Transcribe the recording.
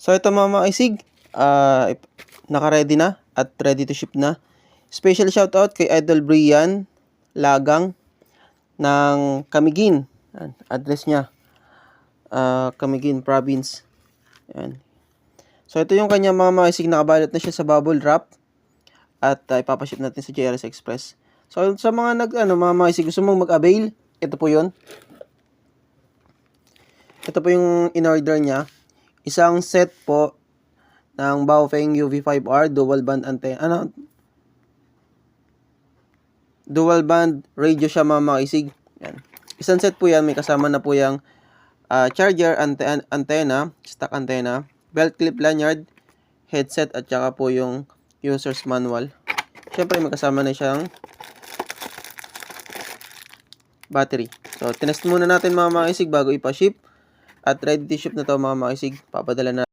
So ito mga isig, naka-ready na at ready to ship na. Special shoutout kay Idol Brian Lagang ng Camiguin. Address niya, Camiguin Province. Yan. So ito yung kanya mga isig, nakabalot na siya sa bubble wrap at ipapaship natin sa JRS Express. So sa mga mga isig gusto mong mag-avail, ito po 'yon. Ito po yung in-order niya. Isang set po ng Baofeng UV5R dual band antenna. Dual band radio siya mga isig. Yan. Isang set po yan, may kasama na po yung charger, antenna, stock antenna, belt clip lanyard, headset at saka po yung user's manual. Syempre may kasama na siyang battery. So tinest muna natin mga isig bago ipa-ship at ready to ship na to mga isig. Papadala na